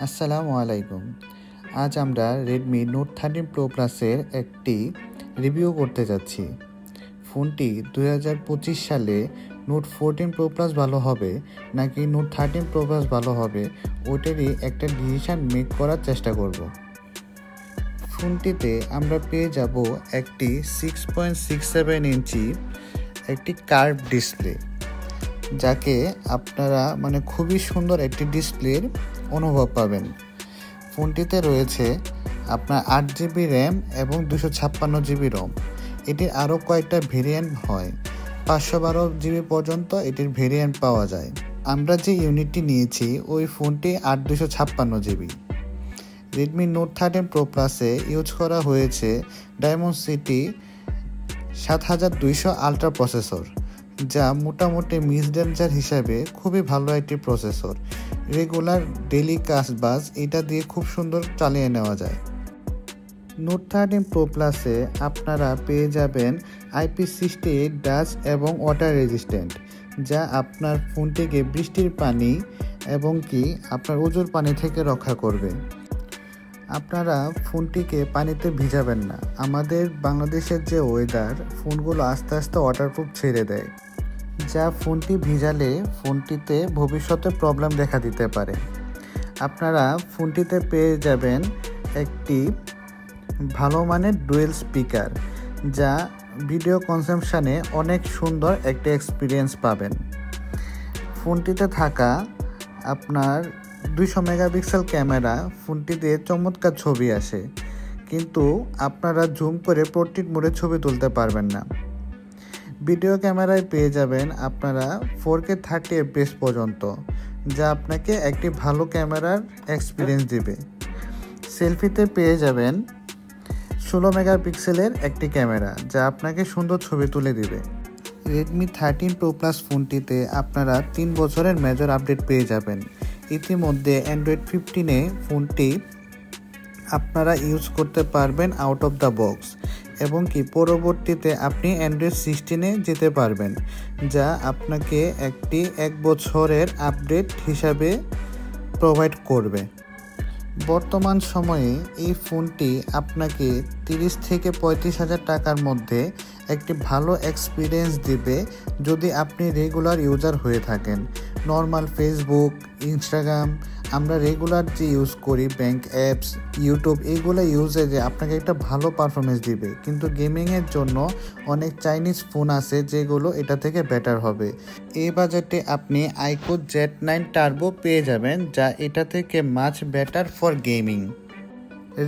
আসসালামু আলাইকুম। আজ আমরা রেডমি নোট 13 প্রো প্লাসের একটি রিভিউ করতে যাচ্ছি। ফোনটি 2025 সালে নোট 14 প্রো প্লাস ভালো হবে নাকি নোট 13 প্রো প্লাস ভালো হবে, ওটারই একটা ডিসিশন মেক করার চেষ্টা করব। ফোনটিতে আমরা পেয়ে যাব একটি 6.67 ইঞ্চি একটি কার্ভ ডিসপ্লে, যাকে আপনারা খুবই সুন্দর একটি ডিসপ্লের অনুভব পাবেন। ফোনটিতে রয়েছে আপনার 8GB র্যাম এবং 256GB রম। এটির আরও কয়েকটা ভেরিয়েন্ট হয়, 512GB পর্যন্ত এটির ভেরিয়েন্ট পাওয়া যায়। আমরা যে ইউনিটটি নিয়েছি ওই ফোনটি 8 256GB। রেডমি নোট 13 প্রো প্লাসে ইউজ করা হয়েছে ডায়মন্ডসিটি 7200 আলট্রা প্রসেসর, যা মোটামুটি মিড রেঞ্জার হিসাবে খুবই ভালো একটি প্রসেসর। রেগুলার ডেইলি কাজবাজ এটা দিয়ে খুব সুন্দর চালিয়ে নেওয়া যায়। নোট 13 প্রো প্লাসে আপনারা পেয়ে যাবেন IP68 ডাস্ট এবং ওয়াটার রেজিস্ট্যান্ট, যা আপনার ফোনটিকে বৃষ্টির পানি এবং আপনার উজুর পানি থেকে রক্ষা করবে। আপনারা ফোনটিকে পানিতে ভিজাবেন না। আমাদের বাংলাদেশের যে ওয়েদার, ফোনগুলো আস্তে আস্তে ওয়াটারপ্রুফ ছেড়ে দেয়, যা ফোনটি ভিজালে ফোনটিতে ভবিষ্যতে প্রবলেম দেখা দিতে পারে। আপনারা ফোনটিতে পেয়ে যাবেন একটি ভালো মানের ডুয়েল স্পিকার, যা ভিডিও কনজাম্পশানে অনেক সুন্দর একটা এক্সপিরিয়েন্স পাবেন। ফোনটিতে থাকা আপনার 200 মেগাপিক্সেল ক্যামেরা, ফোনটিতে চমৎকার ছবি আসে, কিন্তু আপনারা জুম করে পোর্ট্রেট মোডে ছবি তুলতে পারবেন না। ভিডিও ক্যামেরায় পেয়ে যাবেন আপনারা 4K 30fps পর্যন্ত, যা আপনাকে একটি ভালো ক্যামেরার এক্সপিরিয়েন্স দিবে। সেলফিতে পেয়ে যাবেন 16 মেগাপিক্সেলের একটি ক্যামেরা, যা আপনাকে সুন্দর ছবি তুলে দিবে। রেডমি 13 প্রো প্লাস ফোনটিতে আপনারা 3 বছরের মেজর আপডেট পেয়ে যাবেন। ইতিমধ্যে অ্যান্ড্রয়েড 15-এ ফোনটি আপনারা ইউজ করতে পারবেন আউট অফ দ্য বক্স, এবং পরবর্তীতে আপনি অ্যান্ড্রয়েড 16-এ যেতে পারবেন, যা আপনাকে একটি 1 বছরের আপডেট হিসাবে প্রোভাইড করবে। বর্তমান সময়ে এই ফোনটি আপনাকে 30 থেকে 35 হাজার টাকার মধ্যে একটি ভালো এক্সপিরিয়েন্স দিবে, যদি আপনি রেগুলার ইউজার হয়ে থাকেন। নর্মাল ফেসবুক, ইনস্টাগ্রাম, আমরা রেগুলার যে ইউজ করি, ব্যাংক অ্যাপস, ইউটিউব, এইগুলো ইউজে যে আপনাকে একটা ভালো পারফরমেন্স দিবে। কিন্তু গেমিংয়ের জন্য অনেক চাইনিজ ফোন আছে যেগুলো এটা থেকে বেটার হবে। এই বাজেটে আপনি iQOO Z9 টার্বো পেয়ে যাবেন, যা এটা থেকে much better for gaming.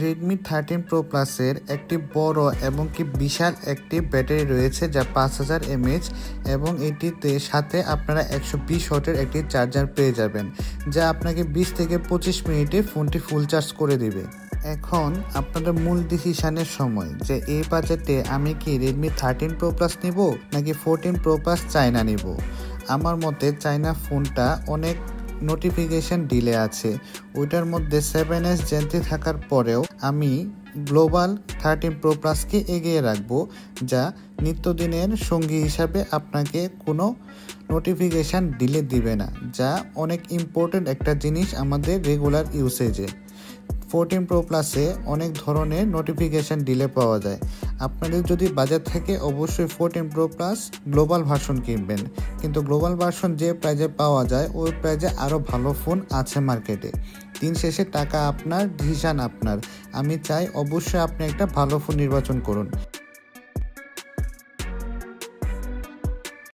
Redmi 13 pro প্লাসের একটি বড় এবং বিশাল একটি ব্যাটারি রয়েছে, যা 5000 mAh, এবং এটিতে সাথে আপনারা 120 ওয়াটের একটি চার্জার পেয়ে যাবেন, যা আপনাকে 20 থেকে 25 মিনিটে ফোনটি ফুল চার্জ করে দিবে। এখন আপনাদের মূল ডিসিশনের সময়, যে এই বাজেটে আমি কি রেডমি 13 প্রো প্লাস নিব নাকি 14 প্রো প্লাস চায়না নিব। আমার মতে চায়না ফোনটা অনেক নোটিফিকেশন ডিলে আছে, ওইটার মধ্যে 7S Gen 3 থাকার পরেও আমি গ্লোবাল 13 প্রো প্লাসকে এগিয়ে রাখবো, যা নিত্যদিনের সঙ্গী হিসাবে আপনাকে কোনো নোটিফিকেশান ডিলে দিবে না, যা অনেক ইম্পর্টেন্ট একটা জিনিস আমাদের রেগুলার ইউসেজে। 14 প্রো প্লাসে অনেক ধরনের নোটিফিকেশান ডিলে পাওয়া যায়। আপনাদের যদি বাজার থাকে অবশ্যই 14 প্রো প্লাস গ্লোবাল ভার্সন কিনবেন, কিন্তু গ্লোবাল ভার্সন যে প্রাইজে পাওয়া যায় ওই প্রাইজে আরও ভালো ফোন আছে মার্কেটে। দিন শেষে টাকা আপনার, ডিসিশন আপনার। আমি চাই অবশ্যই আপনি একটা ভালো ফোন নির্বাচন করুন।